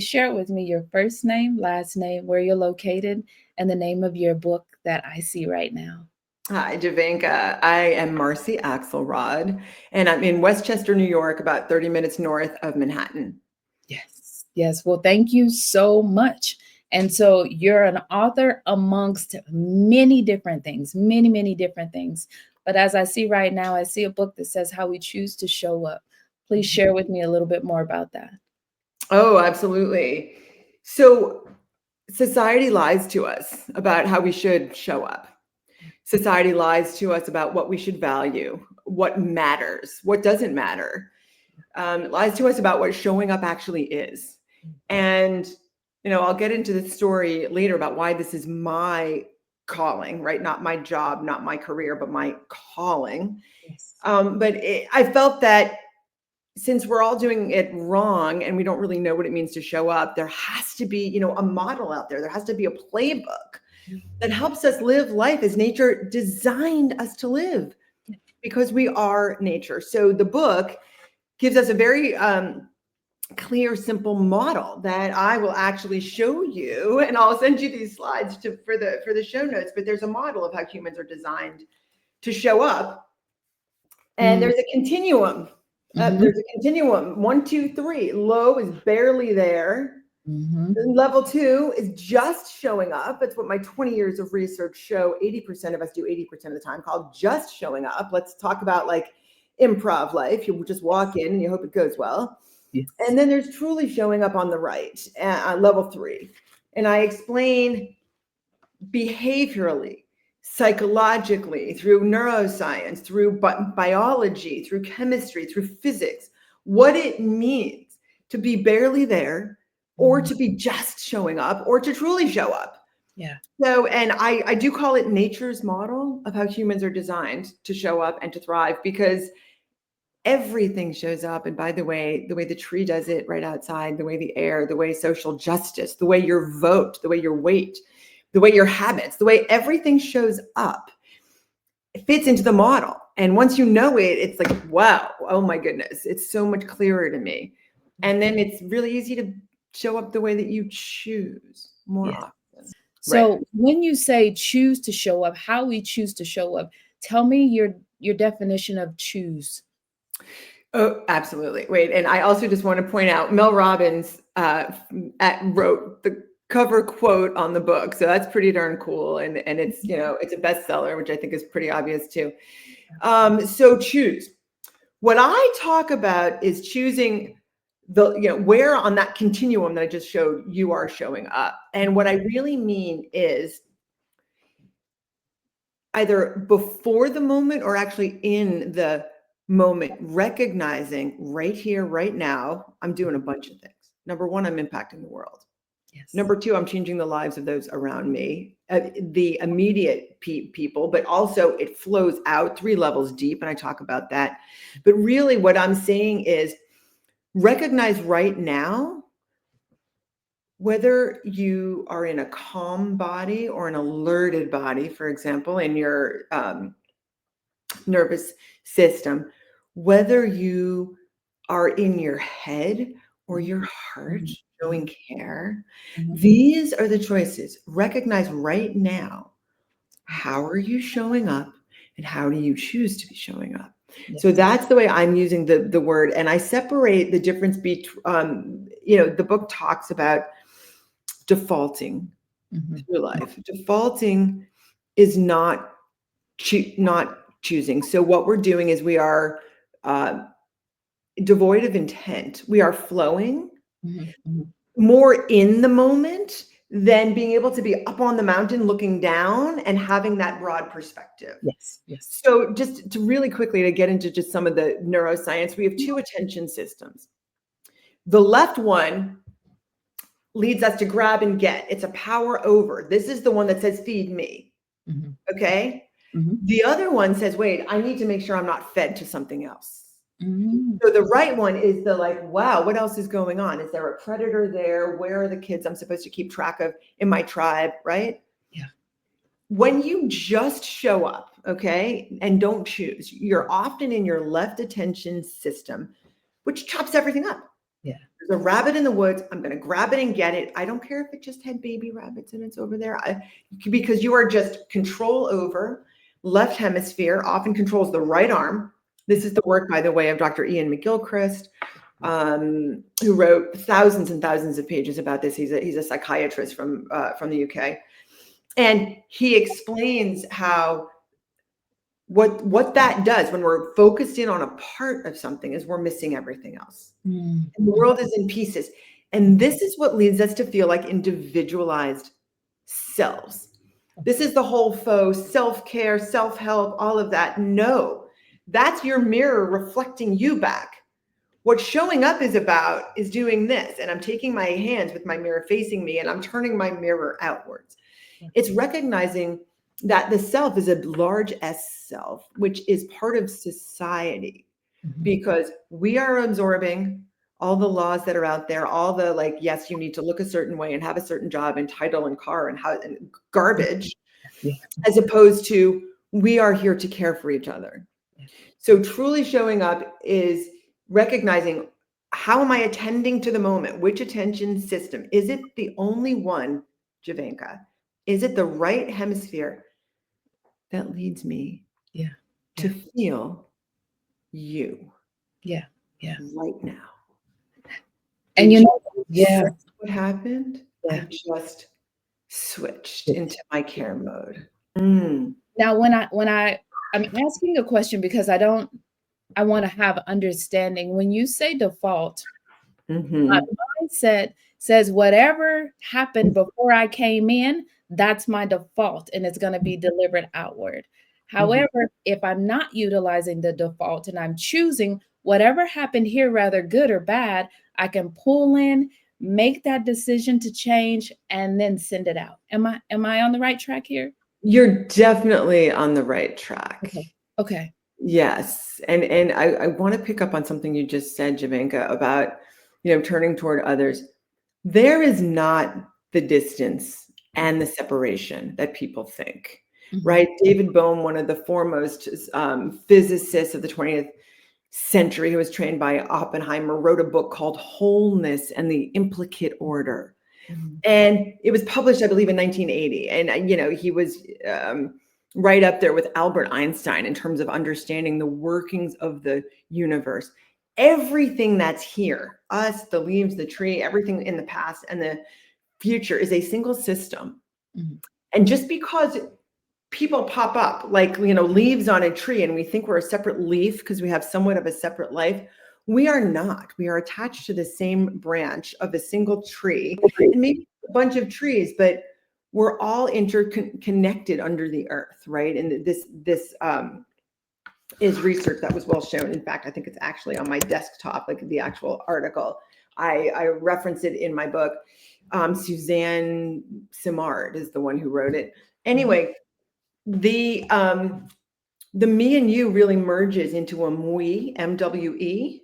Share with me your first name, last name, where you're located, and the name of your book that I see right now. Hi, Javanka. I am Marcy Axelrod, and I'm in Westchester, New York, about 30 minutes north of Manhattan. Yes, yes. Well, thank you so much. And so you're an author amongst many different things, many different things. But as I see right now, I see a book that says How We Choose to Show Up. Please share with me a little bit more about that. Oh, absolutely. So, society lies to us about how we should show up. Society lies to us about what we should value, what matters, what doesn't matter. It lies to us about what showing up actually is. And, I'll get into the story later about why this is my calling, right? Not my job, not my career, but my calling. Yes. I felt that since we're all doing it wrong and we don't really know what it means to show up, there has to be, a model out there. There has to be a playbook that helps us live life as nature designed us to live, because we are nature. So the book gives us a very clear, simple model that I will actually show you, and I'll send you these slides for the show notes. But there's a model of how humans are designed to show up, and there's a continuum. There's a continuum. 1, 2, 3. Low is barely there. Level 2 is just showing up. It's what my 20 years of research show 80% of us do 80% of the time, called just showing up. Let's talk about like improv life. You just walk in and you hope it goes well. Yes. And then there's truly showing up on the right, level 3. And I explain behaviorally, psychologically, through neuroscience, through biology, through chemistry, through physics, what it means to be barely there, or to be just showing up, or to truly show up. Yeah. So, and I do call it nature's model of how humans are designed to show up and to thrive, because everything shows up. And by the way the tree does it right outside, the way the air, the way social justice, the way your vote, the way your weight, the way your habits, the way everything shows up, it fits into the model. And once you know it, it's like, wow, oh my goodness, it's so much clearer to me. And then it's really easy to show up the way that you choose more often. So when you say choose to show up, how we choose to show up, tell me your definition of choose. Oh, absolutely. Wait, and I also just want to point out Mel Robbins wrote the cover quote on the book, so that's pretty darn cool. And it's it's a bestseller, which I think is pretty obvious too. So choose. What I talk about is choosing where on that continuum that I just showed you are showing up. And what I really mean is either before the moment or actually in the moment, recognizing right here, right now, I'm doing a bunch of things. Number 1, I'm impacting the world. Yes. Number 2, I'm changing the lives of those around me, the immediate people, but also it flows out 3 levels deep. And I talk about that. But really what I'm saying is recognize right now, whether you are in a calm body or an alerted body, for example, in your nervous system, whether you are in your head or your heart showing care, these are the choices. Recognize right now, how are you showing up and how do you choose to be showing up? Yes. So that's the way I'm using the word. And I separate the difference between, the book talks about defaulting through life. Defaulting is not choosing. So what we're doing is we are devoid of intent. We are flowing more in the moment than being able to be up on the mountain looking down and having that broad perspective. Yes. So just to really quickly to get into just some of the neuroscience, we have 2 attention systems. The left one leads us to grab and get. It's a power over. This is the one that says, feed me. Okay. The other one says, wait, I need to make sure I'm not fed to something else. So the right one is the like, wow, what else is going on? Is there a predator there? Where are the kids I'm supposed to keep track of in my tribe, right? Yeah. When you just show up, okay, and don't choose, you're often in your left attention system, which chops everything up. Yeah. There's a rabbit in the woods. I'm going to grab it and get it. I don't care if it just had baby rabbits and it's over there. Because you are just control over left hemisphere, often controls the right arm. This is the work, by the way, of Dr. Ian McGilchrist, who wrote thousands and thousands of pages about this. He's a psychiatrist from the UK. And he explains how what that does when we're focused in on a part of something is we're missing everything else. And the world is in pieces. And this is what leads us to feel like individualized selves. This is the whole faux self-care, self-help, all of that. No, that's your mirror reflecting you back. What showing up is about is doing this. And I'm taking my hands with my mirror facing me and I'm turning my mirror outwards. It's recognizing that the self is a large S self, which is part of society, because we are absorbing all the laws that are out there, all the like, yes, you need to look a certain way and have a certain job and title and car and how and garbage, as opposed to we are here to care for each other. So truly showing up is recognizing, how am I attending to the moment? Which attention system? Is it the only one, Javenka? Is it the right hemisphere that leads me to feel you right now? And you know, what happened? I just switched into my care mode. Now, when I'm asking a question because I want to have understanding. When you say default, my mindset says whatever happened before I came in, that's my default, and it's going to be delivered outward. However, if I'm not utilizing the default and I'm choosing whatever happened here, rather good or bad, I can pull in, make that decision to change, and then send it out. Am I on the right track here? You're definitely on the right track. Okay. Yes. And I want to pick up on something you just said, Javenka, about, turning toward others. There is not the distance and the separation that people think, right? David Bohm, one of the foremost physicists of the 20th century, who was trained by Oppenheimer, wrote a book called Wholeness and the Implicate Order. And it was published, I believe, in 1980. And, he was right up there with Albert Einstein in terms of understanding the workings of the universe. Everything that's here, us, the leaves, the tree, everything in the past and the future is a single system. And just because people pop up like, leaves on a tree and we think we're a separate leaf because we have somewhat of a separate life, we are not. We are attached to the same branch of a single tree, and maybe a bunch of trees, but we're all interconnected under the earth, right? And this is research that was well shown. In fact, I think it's actually on my desktop, like the actual article. I reference it in my book. Suzanne Simard is the one who wrote it. Anyway, the me and you really merges into a MWE, M-W-E.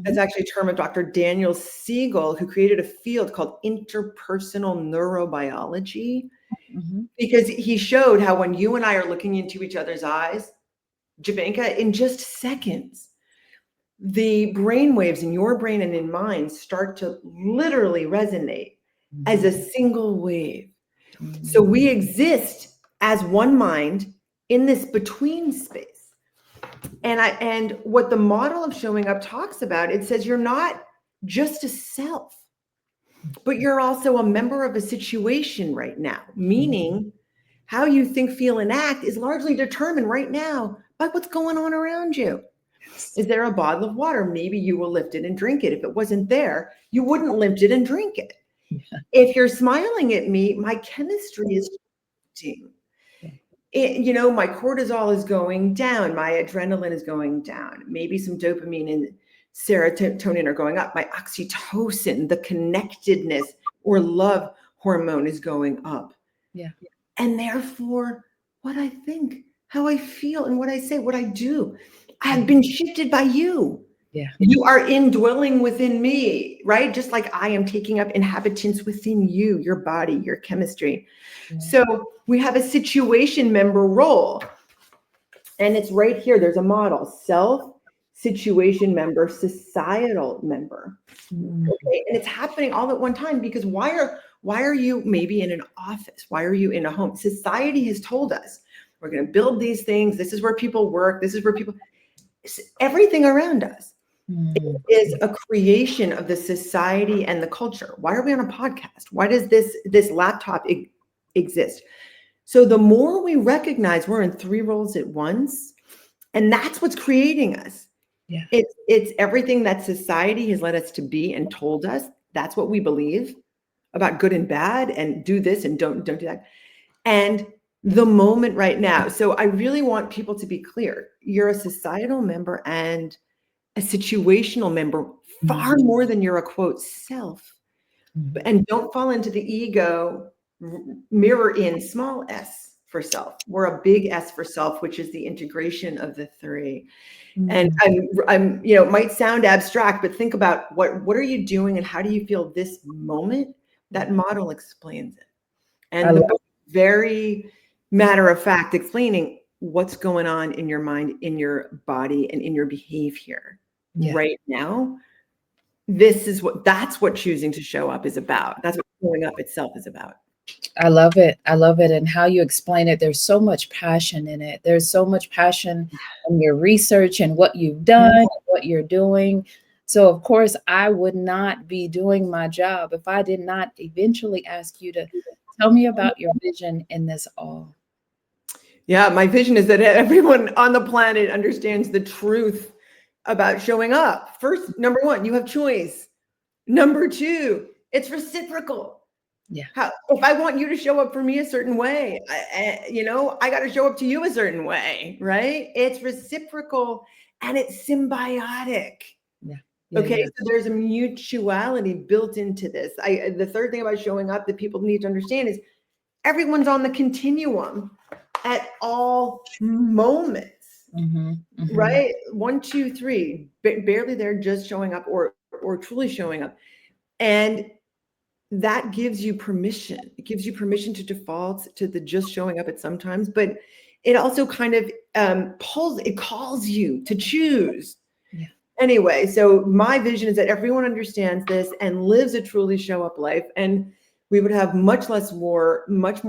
That's actually a term of Dr. Daniel Siegel, who created a field called interpersonal neurobiology, because he showed how when you and I are looking into each other's eyes, Javenka, in just seconds, the brain waves in your brain and in mine start to literally resonate as a single wave. So we exist as one mind in this between space. And what the model of showing up talks about, it says you're not just a self, but you're also a member of a situation right now, meaning how you think, feel, and act is largely determined right now by what's going on around you. Is there a bottle of water? Maybe you will lift it and drink it. If it wasn't there, you wouldn't lift it and drink it. If you're smiling at me, my chemistry is shifting. My cortisol is going down. My adrenaline is going down. Maybe some dopamine and serotonin are going up. My oxytocin, the connectedness or love hormone, is going up. And therefore, what I think, how I feel, and what I say, what I do, have been shifted by you. You are indwelling within me, right? Just like I am taking up inhabitants within you, your body, your chemistry. So we have a situation member role. And it's right here. There's a model: self, situation member, societal member. Okay, and it's happening all at one time because why are you maybe in an office? Why are you in a home? Society has told us we're going to build these things. This is where people work. This is where people, everything around us is a creation of the society and the culture. Why are we on a podcast? Why does this laptop exist? So the more we recognize we're in 3 roles at once, and that's what's creating us. Yeah. It's everything that society has led us to be and told us. That's what we believe about good and bad, and do this and don't do that. And the moment right now. So I really want people to be clear. You're a societal member and a situational member far more than you're a quote self. And don't fall into the ego mirror in small s for self. We're a big S for self, which is the integration of the 3. And I'm, it might sound abstract, but think about what are you doing and how do you feel this moment? That model explains it. And the very matter of fact explaining what's going on in your mind, in your body, and in your behavior right now. That's what choosing to show up is about. That's what showing up itself is about. I love it. I love it. And how you explain it, there's so much passion in it. There's so much passion in your research and what you've done, and what you're doing. So, of course, I would not be doing my job if I did not eventually ask you to tell me about your vision in this all. Yeah, my vision is that everyone on the planet understands the truth about showing up. First, number 1, you have choice. Number 2, it's reciprocal. Yeah. If I want you to show up for me a certain way, I got to show up to you a certain way, right? It's reciprocal and it's symbiotic. Yeah. Okay, so there's a mutuality built into this. The third thing about showing up that people need to understand is everyone's on the continuum at all moments, right? 1, 2, 3, barely there, just showing up or truly showing up. And that gives you permission. It gives you permission to default to the just showing up at sometimes, but it also kind of calls you to choose. Yeah. Anyway, so my vision is that everyone understands this and lives a truly show up life, and we would have much less war, much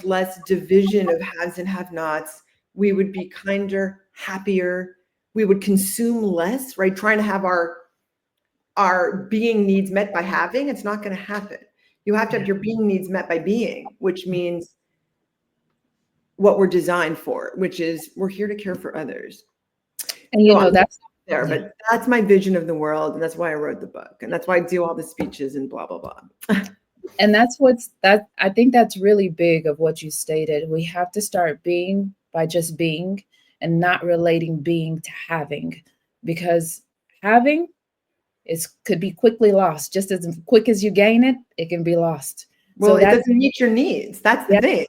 less division of haves and have-nots. We would be kinder, happier. We would consume less, right? Trying to have our being needs met by having, it's not going to happen. You have to have your being needs met by being, which means what we're designed for, which is we're here to care for others. And that's there, but that's my vision of the world, and that's why I wrote the book, and that's why I do all the speeches and blah blah blah. And I think that's really big of what you stated. We have to start being by just being and not relating being to having, because having could be quickly lost. Just as quick as you gain it, it can be lost. Well, it doesn't meet your needs. That's the thing.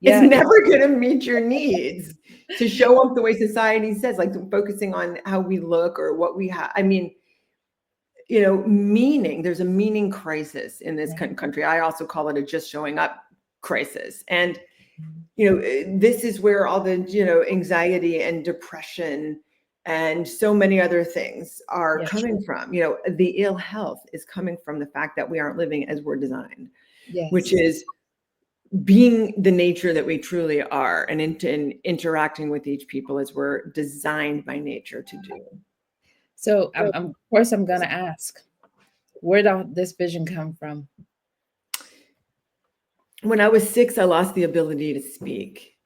It's never going to meet your needs to show up the way society says, like focusing on how we look or what we have. I mean, meaning, there's a meaning crisis in this country. I also call it a just showing up crisis. And, this is where all the, anxiety and depression and so many other things are coming from. The ill health is coming from the fact that we aren't living as we're designed, which is being the nature that we truly are, and interacting with each people as we're designed by nature to do. So, of course, I'm going to ask, where did this vision come from? When I was 6, I lost the ability to speak.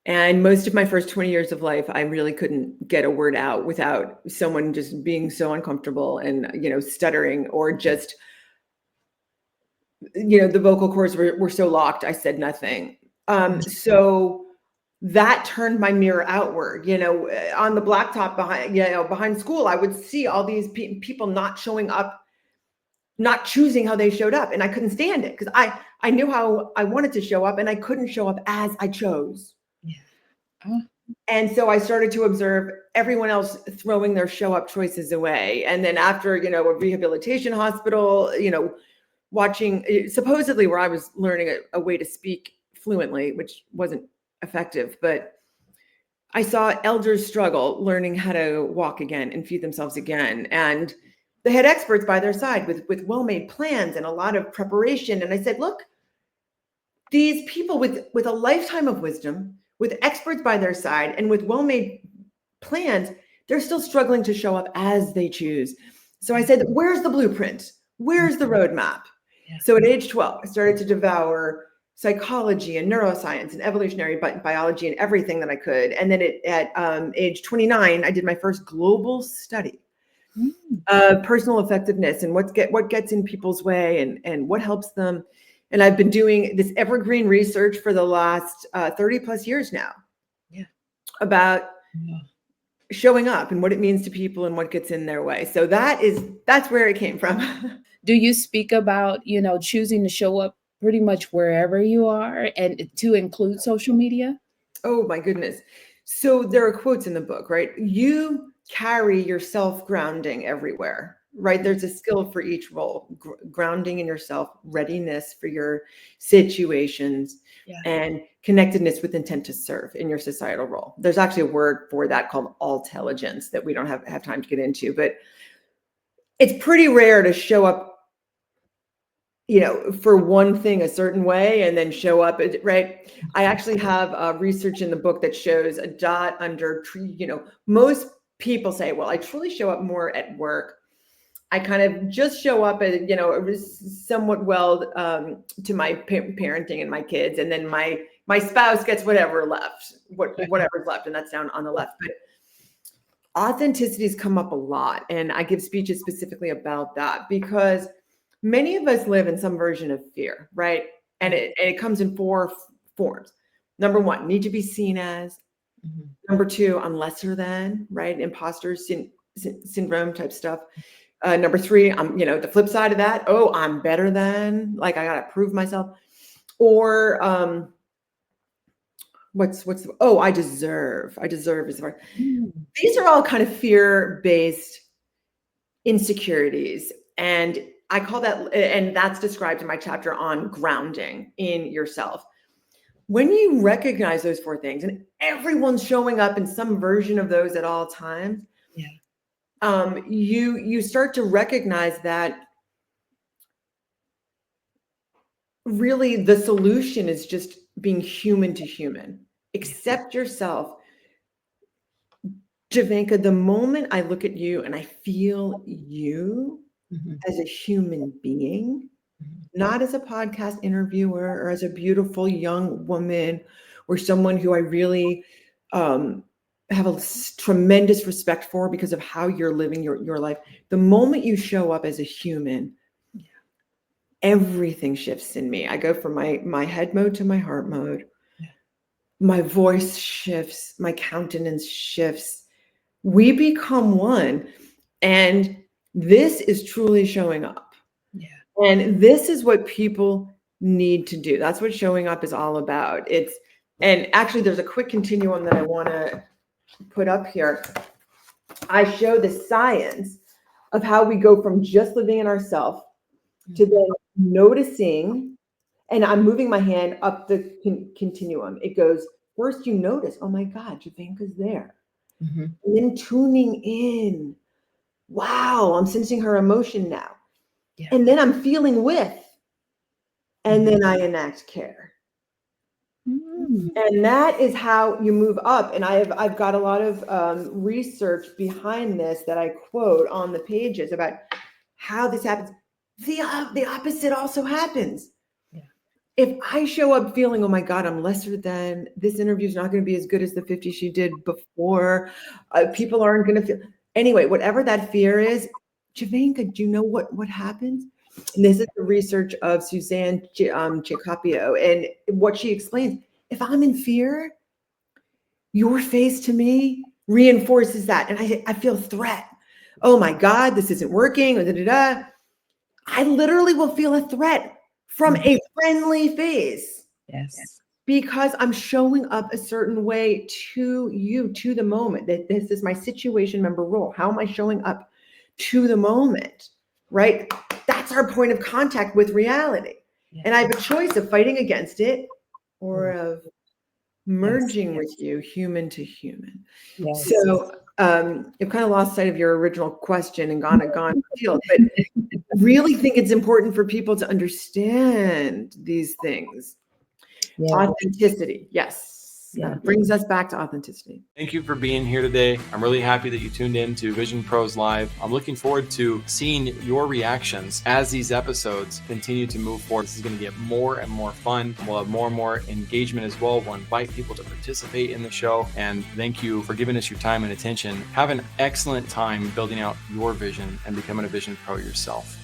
And most of my first 20 years of life, I really couldn't get a word out without someone just being so uncomfortable and, stuttering, or just, the vocal cords were so locked, I said nothing. So that turned my mirror outward, on the blacktop behind school, I would see all these people not showing up, not choosing how they showed up. And I couldn't stand it because I knew how I wanted to show up, and I couldn't show up as I chose. And so I started to observe everyone else throwing their show up choices away. And then after, a rehabilitation hospital, watching supposedly where I was learning a way to speak fluently, which wasn't effective, but I saw elders struggle learning how to walk again and feed themselves again. And they had experts by their side with well-made plans and a lot of preparation. And I said, look, these people with a lifetime of wisdom, with experts by their side, and with well-made plans, they're still struggling to show up as they choose. So I said, where's the blueprint? Where's the roadmap? Yeah. So at age 12, I started to devour psychology and neuroscience and evolutionary biology and everything that I could. And then at age 29, I did my first global study of personal effectiveness and what gets in people's way and what helps them. And I've been doing this evergreen research for the last 30 plus years now. Yeah. About showing up and what it means to people and what gets in their way. So that's where it came from. Do you speak about, choosing to show up pretty much wherever you are and to include social media? Oh my goodness. So there are quotes in the book, right? You carry your self-grounding everywhere, right? There's a skill for each role, grounding in yourself, readiness for your situations, and connectedness with intent to serve in your societal role. There's actually a word for that called all-telligence that we don't have time to get into, but it's pretty rare to show up, for one thing a certain way and then show up, right? I actually have research in the book that shows a dot under, most people say, well, I truly show up more at work. I kind of just show up and, it was somewhat well to my parenting and my kids. And then my spouse gets whatever's left. And that's down on the left. But authenticities come up a lot. And I give speeches specifically about that because many of us live in some version of fear, right? And it comes in 4 forms. Number 1, need to be seen as. Number 2, I'm lesser than, right? Imposter syndrome type stuff. Number 3, I'm, the flip side of that. Oh, I'm better than, like I got to prove myself. Or I deserve is the word. These are all kind of fear-based insecurities. And I call that, and that's described in my chapter on grounding in yourself. When you recognize those 4 things, and everyone's showing up in some version of those at all times, you start to recognize that really the solution is just being human to human. Accept yourself. Jovanka, the moment I look at you and I feel you as a human being, not as a podcast interviewer or as a beautiful young woman or someone who I really have a tremendous respect for because of how you're living your life. The moment you show up as a human, everything shifts in me. I go from my head mode to my heart mode. My voice shifts, my countenance shifts. We become one. And this is truly showing up. And this is what people need to do. That's what showing up is all about. And actually there's a quick continuum that I want to put up here. I show the science of how we go from just living in ourselves to then noticing, and I'm moving my hand up the continuum. It goes, first you notice, oh my God, Jovanka's there. And then tuning in. Wow, I'm sensing her emotion now. And then I'm feeling with, and then I enact care. And that is how you move up. And I've got a lot of research behind this that I quote on the pages about how this happens. The opposite also happens. If I show up feeling, oh my God, I'm lesser than, this interview is not going to be as good as the 50 she did before. People aren't going to feel, anyway, whatever that fear is, Jovanka, do you know what happens? And this is the research of Suzanne Jacopio. And what she explains, if I'm in fear, your face to me reinforces that. And I feel threat. Oh my God, this isn't working. I literally will feel a threat from a friendly face. Because I'm showing up a certain way to you, to the moment. That this is my situation member role. How am I showing up to the moment, right? That's our point of contact with reality. And I have a choice of fighting against it or of merging yes, with you human to human. yes. So you've kind of lost sight of your original question and gone afield, but really think it's important for people to understand these things. Yes, Authenticity, yes. yeah. Brings us back to authenticity. Thank you for being here today. I'm really happy that you tuned in to Vision Pros Live. I'm looking forward to seeing your reactions as these episodes continue to move forward. This is going to get more and more fun. We'll have more and more engagement as well. We'll invite people to participate in the show. And thank you for giving us your time and attention. Have an excellent time building out your vision and becoming a Vision Pro yourself.